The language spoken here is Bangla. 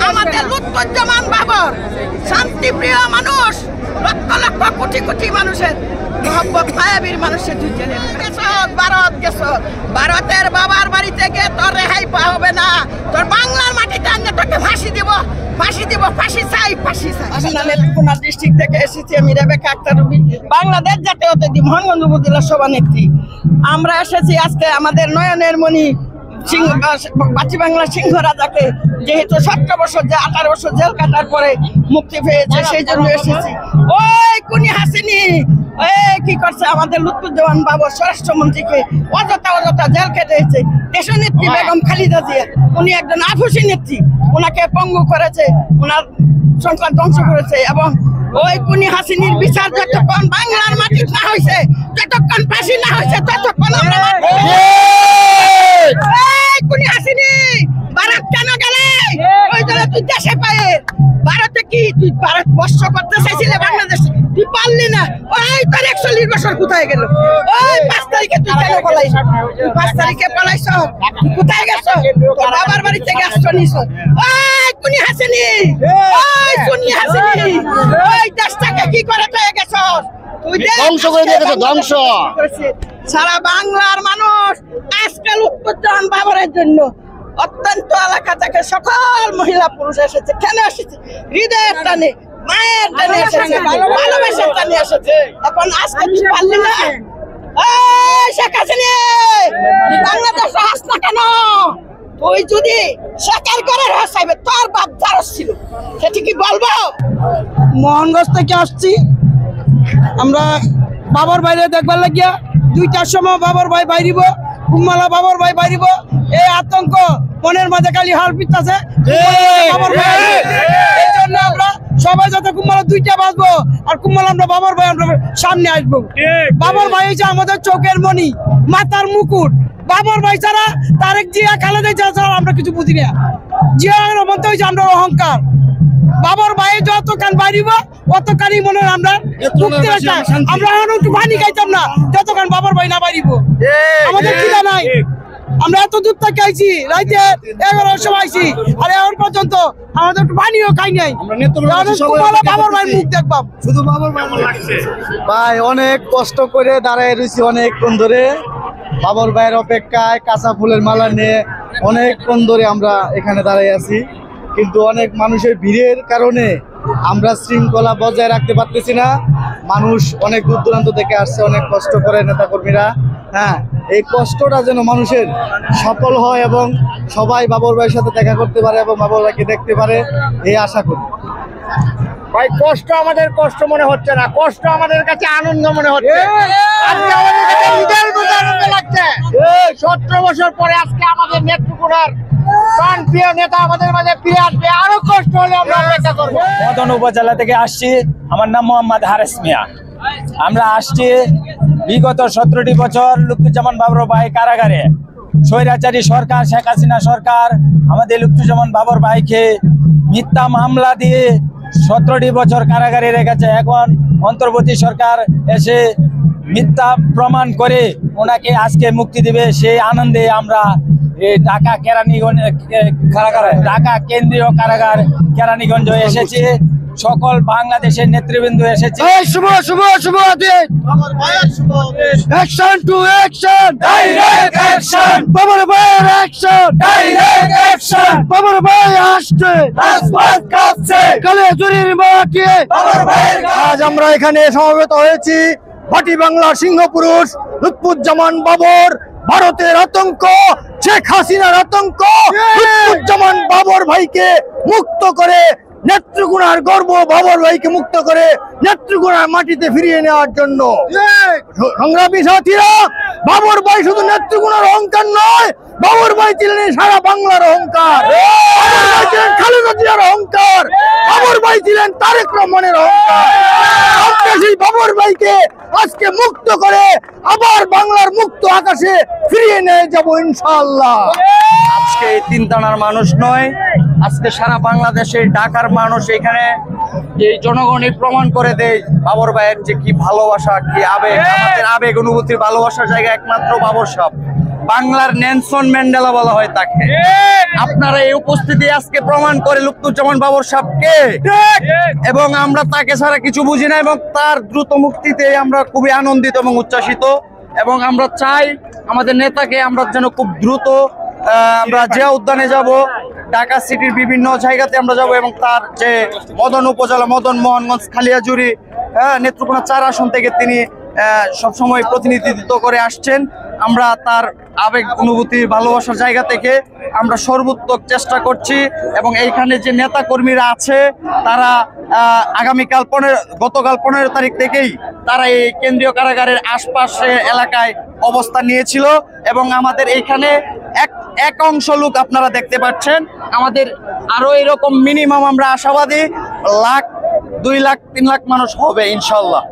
আমাদের লুৎফুজ্জামান বাবর শান্তিপ্রিয় মানুষ, লক্ষ লক্ষ কোটি কোটি মানুষের মহব্বত মায়াবীর মানুষের ভারত গেছ, ভারতের বাবার বাড়িতে গিয়ে তোর রেহাই পাওয়া না, তোর বাংলার মাটিতে আনলে তোকে ফাঁসি দিব, ফাঁসি দিব, ফাঁসি চাই, ফাঁসি চাই। নেত্রকোনা ডিস্ট্রিক্ট থেকে এসেছি আমি রেবেকা আক্তার রুবি, বাংলাদেশ জাতীয়তাবাদী মোহানগঞ্জ উপজেলা সভানেত্রী। আমরা এসেছি আজকে আমাদের নয়নের মণি বাচি বাংলা সিংহ রাজাকে যেহেতু 17 বছর 18 বছর জেল কাটার পরে মুক্তি পেয়েছে, সেই জন্য এসেছি। ওই কুনি হাসিনি কি করছে আমাদের লুৎফুজ্জামান বাবর স্বরাষ্ট্রমন্ত্রীকে অযথা জেল খেটেছে। দেশনেত্রী বেগম খালেদা জিয়া উনি একজন আফুসি নেত্রী, ওনাকে পঙ্গু করেছে, ওনার সংসার ধ্বংস করেছে। এবং ওই কুনি হাসিনির বিচার যতক্ষণ বাংলার মাটি না হয়েছে, যতক্ষণ ফাঁসি না হয়েছে, ততক্ষণ আমরা কুনি হাসিনি ভারত কেন গেলে? ওই জন্য তুই দেশে পায়ে ভারতে কি তুই ভারত বর্ষ করতে চাইছিলে বাংলাদেশে, তুই পারলি না। ওই তোর 41 বছর কোথায় গেল? ওই 5 তারিখে তুই কেন পালাইছ? তুই 5 তারিখে পালাইছ, কোথায় গেছ? তোর বাবার বাড়ি থেকে আসছো নিছ। ওই কুনি হাসিনি, ওই কুনি হাসিনি, ওই দেশটাকে কি করে পেয়ে গেছ? ধ্বংস করে দিয়েছে, ধ্বংস। সারা বাংলার মানুষ আজকে লুৎফুজ্জামান বাবরের জন্য অত্যন্ত এলাকা থেকে সকল মহিলা পুরুষ এসেছে। কেন এসেছে? হৃদয়ের টানে, মায়ের টানে এসেছে, ভালোবাসার টানে এসেছে। এখন আজকে তুই পারলি না? শেখ হাসিনা বাংলাদেশ হাস না কেন? তুই যদি শেখার করে হাসাইবে, তোর বাপ যারা ছিল সেটি কি বলবো? মোহনগঞ্জ থেকে আসছি আমরা বাবার বাইরে দেখবার লাগিয়া, 2টার সময় বাবার ভাই বাইরিব, কুম্মালা বাবার ভাই বাইরিব। এই আতঙ্ক মনের মাঝে খালি হাল পিতাছে। এই জন্য আমরা সবাই যাতে কুম্মালা 2টা বাজবো আর কুম্মালা আমরা বাবার ভাই আমরা সামনে আসবো। বাবার ভাই হচ্ছে আমাদের চোখের মণি, মাথার মুকুট। বাবার ভাই ছাড়া তারেক জিয়া, খালেদা জিয়া ছাড়া আমরা কিছু বুঝি না। জিয়ার মধ্যে হয়েছে আমরা অহংকার। বাবার ভাই যতক্ষণ বাড়িব অতখানি মনে হয় আমরা আমরা একটু পানি খাইতাম না যতক্ষণ বাবার ভাই না বাড়িব। আমাদের খিদা নাই, আমরা এত দূর থেকে আইছি, রাইতে 11টার সময় আইছি, আর এখন পর্যন্ত আমাদের একটু পানিও খাই নাই। বাবার ভাই মুখ দেখবাম, শুধু বাবার ভাই অনেক কষ্ট করে দাঁড়ায় রয়েছি অনেকক্ষণ ধরে বাবার ভাইয়ের অপেক্ষায়, কাঁচা ফুলের মালা নিয়ে অনেকক্ষণ ধরে আমরা এখানে দাঁড়াই আছি। কিন্তু অনেক মানুষের ভিড়ের কারণে আমরা শৃঙ্খলা বজায় রাখতে পারতেছি না। মানুষ অনেক দূর দূরান্ত থেকে আসছে, অনেক কষ্ট করে নেতাকর্মীরা। হ্যাঁ, এই কষ্টটা যেন মানুষের সফল হয় এবং সবাই বাবর ভাইয়ের সাথে দেখা করতে পারে এবং বাবর ভাইকে দেখতে পারে, এই আশা করি। ভাই কষ্ট আমাদের কষ্ট মনে হচ্ছে না, কষ্ট আমাদের কাছে আনন্দ মনে হচ্ছে। আজকে আমাদের কাছে ঈদের মতো আনন্দ লাগছে। 17 বছর পরে আজকে আমাদের নেত্রকোনার প্রাণপ্রিয় নেতা আমাদের মাঝে ফিরে আসবে। আরো কষ্ট হলে আমরা অপেক্ষা করবো। মদন উপজেলা থেকে আসছি, আমার নাম মোহাম্মদ হারেস মিয়া। আমরা আসছি বিগত 17টি বছর লুৎফুজ্জামান বাবর ভাই কারাগারে, স্বৈরাচারী সরকার শেখ হাসিনা সরকার আমাদের লুৎফুজ্জামান বাবর ভাইকে মিথ্যা মামলা দিয়ে 17টি বছর কারাগারে রেখেছে। এখন অন্তর্বর্তী সরকার এসে মিথ্যা প্রমাণ করে ওনাকে আজকে মুক্তি দিবে, সেই আনন্দে আমরা ঢাকা কেরানীগঞ্জ ঢাকা কেন্দ্রীয় কারাগার কেরানীগঞ্জ এসেছি। সকল বাংলাদেশের নেতৃবৃন্দ এসেছে। Action to action, direct action, বাবার ভাইয়ের অ্যাকশন, ডাইরেক্ট অ্যাকশন, বাবার ভাই আসছে, রাজপথ কাঁপছে, কালেজুরির মাটি বাবার ভাইয়ের। আজ আমরা এখানে সমবেত হয়েছি বাটি বাংলার সিংহ পুরুষ লুৎফুজ্জামান বাবর, ভারতের আতঙ্ক, শেখ হাসিনার আতঙ্ক, লুৎফুজ্জামান বাবর ভাইকে মুক্ত করে, নেত্রকোনার গর্ব বাবর ভাইকে মুক্ত করে নেত্রকোনার মাটিতে ফিরিয়ে নেওয়ার জন্য। সংগ্রামী সাথীরা, বাবর ভাই শুধু নেত্রকোনার অহংকার নয়, বাবর ভাই ছিলেন সারা বাংলার অহংকার, খালেদা জিয়ার অহংকার, বাবর ভাই ছিলেন তারেক রহমানের অহংকার। সেই বাবর ভাইকে আজকে মুক্ত করে আবার বাংলার মুক্ত আকাশে ফিরিয়ে নিয়ে যাবো ইনশাআল্লাহ। আজকে এই 3 থানার মানুষ নয়, আজকে সারা বাংলাদেশের ঢাকার মানুষ এখানে এই জনগণই প্রমাণ করে দেয় বাবর ভাইয়ের যে কি ভালোবাসা, কি আবেগ। আমাদের আবেগ অনুভূতির ভালোবাসার জায়গা একমাত্র বাবর সাহেব। বাংলার নেলসন ম্যান্ডেলা বলা হয় তাকে। আপনারা এই উপস্থিতি আজকে প্রমাণ করে লুৎফুজ্জামান বাবর সাহেবকে, এবং আমরা তাকে ছাড়া কিছু বুঝি না, এবং তার দ্রুত মুক্তিতে আমরা খুবই আনন্দিত এবং উচ্ছ্বাসিত, এবং আমরা চাই আমাদের নেতাকে আমরা যেন খুব দ্রুত আমরা জিয়া উদ্যানে যাব, ঢাকা সিটির বিভিন্ন জায়গাতে আমরা যাব, এবং তার যে মদন উপজেলা, মদন মোহনগঞ্জ, খালিয়াজুরি, নেত্রকোনা 4 আসন থেকে তিনি সবসময় প্রতিনিধিত্ব করে আসছেন। আমরা তার আবেগ, অনুভূতি, ভালোবাসার জায়গা থেকে আমরা সর্বোত্তম চেষ্টা করছি, এবং এইখানে যে নেতা কর্মীরা আছে তারা আগামীকাল গতকাল 15 তারিখ থেকেই তারা এই কেন্দ্রীয় কারাগারের আশপাশে এলাকায় অবস্থান নিয়েছিল, এবং আমাদের এইখানে এক অংশ লোক আপনারা দেখতে পাচ্ছেন। আমাদের আরো এরকম মিনিমাম আমরা আশাবাদী 1 লাখ, 2 লাখ, 3 লাখ মানুষ হবে ইনশাল্লাহ।